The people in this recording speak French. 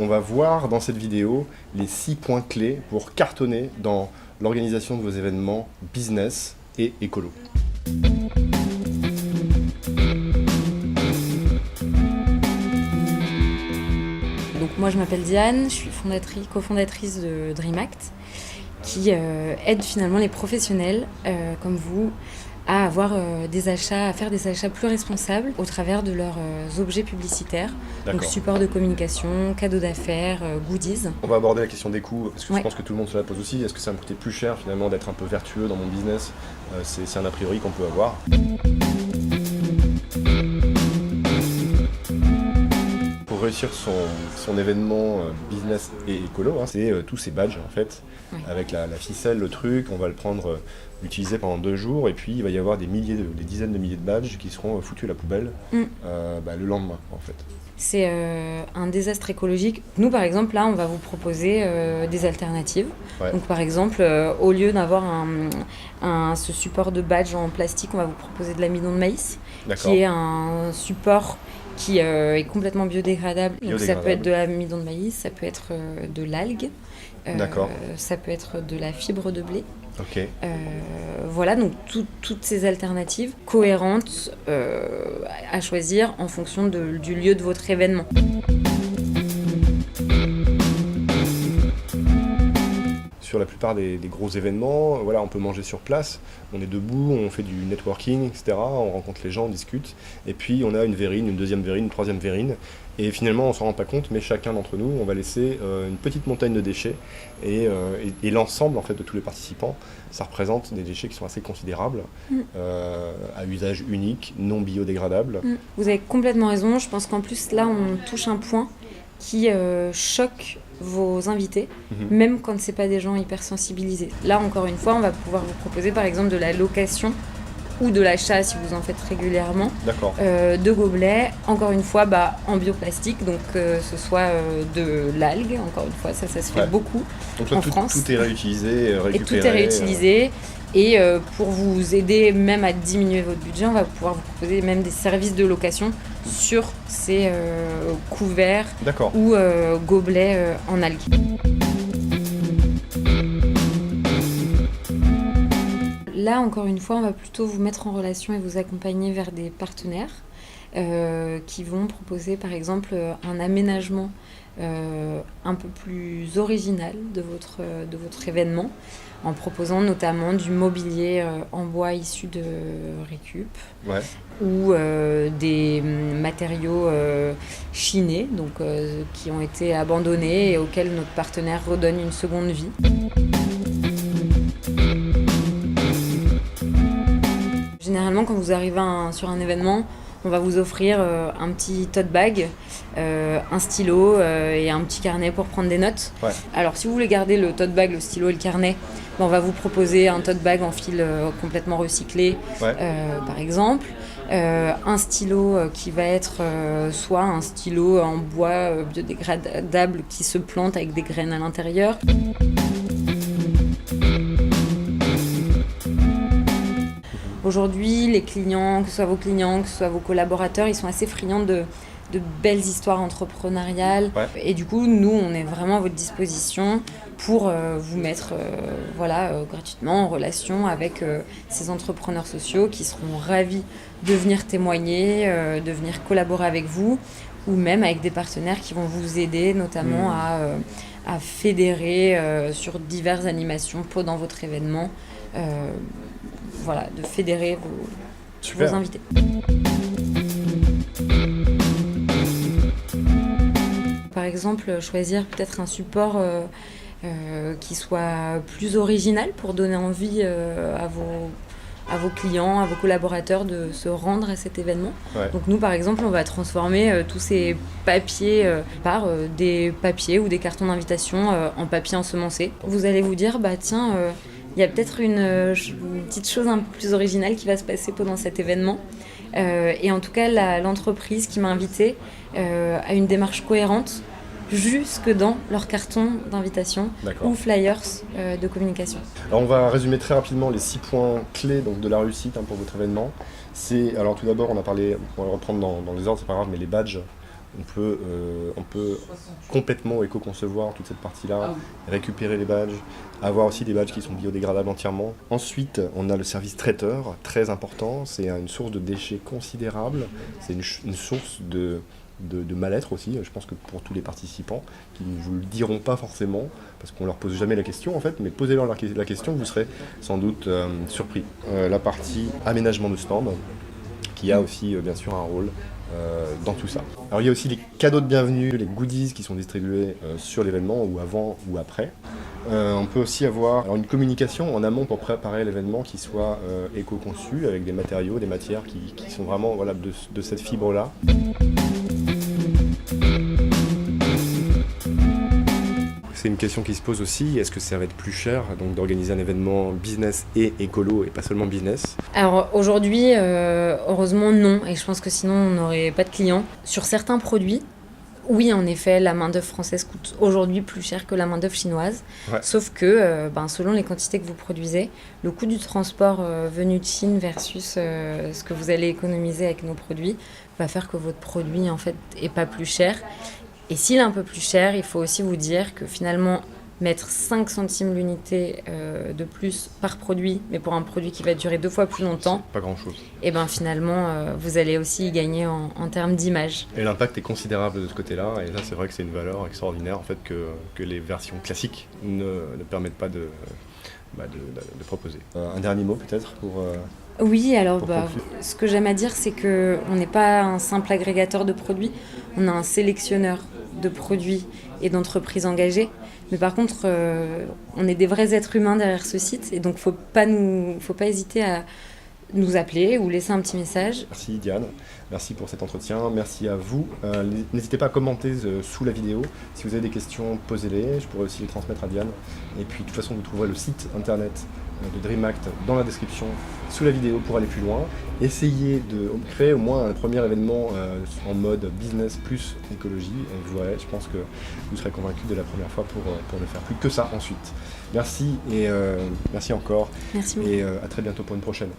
On va voir dans cette vidéo les 6 points clés pour cartonner dans l'organisation de vos événements business et écolo. Donc moi je m'appelle Diane, je suis cofondatrice de DreamAct qui aide finalement les professionnels comme vous à avoir à faire des achats plus responsables au travers de leurs objets publicitaires, donc support de communication, cadeaux d'affaires, goodies. On va aborder la question des coûts, parce que Ouais. je pense que tout le monde se la pose aussi. Est-ce que ça va me coûter plus cher finalement d'être un peu vertueux dans mon business? C'est un a priori qu'on peut avoir. Pour réussir son événement business et écolo, c'est tous ces badges en fait, Ouais. avec la ficelle, le truc, on va le prendre, l'utiliser pendant 2 jours, et puis il va y avoir des dizaines de milliers de badges qui seront foutus à la poubelle le lendemain en fait. C'est un désastre écologique. Nous, par exemple, là, on va vous proposer des alternatives. Ouais. Donc, par exemple, au lieu d'avoir ce support de badge en plastique, on va vous proposer de l'amidon de maïs, D'accord. qui est un support qui est complètement biodégradable. Donc, ça peut être de l'amidon de maïs, ça peut être de l'algue, D'accord. ça peut être de la fibre de blé. Ok. Voilà, donc toutes ces alternatives cohérentes à choisir en fonction du lieu de votre événement. Sur la plupart des gros événements, voilà, on peut manger sur place, on est debout, on fait du networking, etc. On rencontre les gens, on discute, et puis on a une verrine, une deuxième verrine, une troisième verrine, et finalement on s'en rend pas compte, mais chacun d'entre nous, on va laisser une petite montagne de déchets, et l'ensemble en fait de tous les participants, ça représente des déchets qui sont assez considérables, à usage unique, non biodégradable. Vous avez complètement raison, je pense qu'en plus là on touche un point qui choque vos invités, même quand c'est pas des gens hyper sensibilisés. Là encore une fois, on va pouvoir vous proposer par exemple de la location ou de l'achat si vous en faites régulièrement, D'accord. de gobelets, encore une fois en bioplastique, donc que ce soit de l'algue, encore une fois, ça se fait beaucoup donc là, en France. Tout est réutilisé, récupéré. Et tout est réutilisé. Et pour vous aider même à diminuer votre budget, on va pouvoir vous proposer même des services de location sur ces couverts ou gobelets en algues. Là, encore une fois, on va plutôt vous mettre en relation et vous accompagner vers des partenaires qui vont proposer par exemple un aménagement un peu plus original de votre événement, en proposant notamment du mobilier en bois issu de récup, ou des matériaux chinés, donc qui ont été abandonnés et auxquels notre partenaire redonne une seconde vie. Généralement, quand vous arrivez sur un événement, on va vous offrir un petit tote bag, un stylo et un petit carnet pour prendre des notes. Ouais. Alors, si vous voulez garder le tote bag, le stylo et le carnet, on va vous proposer un tote bag en fil complètement recyclé, par exemple. Un stylo qui va être soit un stylo en bois biodégradable qui se plante avec des graines à l'intérieur. Aujourd'hui, les clients, que ce soit vos clients, que ce soit vos collaborateurs, ils sont assez friands de belles histoires entrepreneuriales. Et du coup, nous, on est vraiment à votre disposition pour vous mettre gratuitement en relation avec ces entrepreneurs sociaux qui seront ravis de venir témoigner, de venir collaborer avec vous, ou même avec des partenaires qui vont vous aider notamment à fédérer sur diverses animations pendant votre événement. De fédérer vos invités. Par exemple, choisir peut-être un support qui soit plus original pour donner envie à vos clients, à vos collaborateurs de se rendre à cet événement. Donc nous, par exemple, on va transformer tous ces papiers par des papiers ou des cartons d'invitation en papier ensemencé. Vous allez vous dire, il y a peut-être une petite chose un peu plus originale qui va se passer pendant cet événement. Et en tout cas, l'entreprise qui m'a invitée a une démarche cohérente jusque dans leur carton d'invitation ou flyers de communication. Alors on va résumer très rapidement les 6 points clés donc, de la réussite pour votre événement. Alors tout d'abord, on va le reprendre dans les ordres, c'est pas grave, mais les badges. On peut complètement éco-concevoir toute cette partie-là, récupérer les badges, avoir aussi des badges qui sont biodégradables entièrement. Ensuite, on a le service traiteur, très important, c'est une source de déchets considérable, c'est une source de mal-être aussi, je pense que pour tous les participants, qui ne vous le diront pas forcément, parce qu'on leur pose jamais la question en fait, mais posez-leur la question, vous serez sans doute surpris. La partie aménagement de stand, qui a aussi bien sûr un rôle dans tout ça. Alors il y a aussi les cadeaux de bienvenue, les goodies qui sont distribués sur l'événement ou avant ou après. On peut aussi avoir une communication en amont pour préparer l'événement qui soit éco-conçu avec des matériaux, des matières qui sont vraiment de cette fibre-là. C'est une question qui se pose aussi, est-ce que ça va être plus cher donc d'organiser un événement business et écolo et pas seulement business? Alors aujourd'hui, heureusement non, et je pense que sinon on n'aurait pas de clients. Sur certains produits, oui en effet, la main-d'œuvre française coûte aujourd'hui plus cher que la main-d'œuvre chinoise, Ouais. sauf que selon les quantités que vous produisez, le coût du transport venu de Chine versus ce que vous allez économiser avec nos produits va faire que votre produit en fait est pas plus cher. Et s'il est un peu plus cher, il faut aussi vous dire que finalement, mettre 5 centimes l'unité de plus par produit, mais pour un produit qui va durer 2 fois plus longtemps, C'est pas grand-chose. et ben finalement, vous allez aussi y gagner en termes d'image. Et l'impact est considérable de ce côté-là, et ça c'est vrai que c'est une valeur extraordinaire en fait que les versions classiques ne permettent pas de proposer. Un dernier mot peut-être pour... Oui, alors Pour conclure. ce que j'aime à dire, c'est qu'on n'est pas un simple agrégateur de produits, on est un sélectionneur de produits et d'entreprises engagées. Mais par contre, on est des vrais êtres humains derrière ce site, et donc faut pas hésiter à nous appeler ou laisser un petit message. Merci Diane, merci pour cet entretien, merci à vous. N'hésitez pas à commenter sous la vidéo. Si vous avez des questions, posez-les, je pourrais aussi les transmettre à Diane. Et puis de toute façon, vous trouverez le site internet de DreamAct dans la description sous la vidéo pour aller plus loin. Essayez de créer au moins un premier événement en mode business plus écologie. Et vous verrez, je pense que vous serez convaincus dès la première fois pour ne faire plus que ça ensuite. Merci et merci encore. Merci beaucoup. Et à très bientôt pour une prochaine.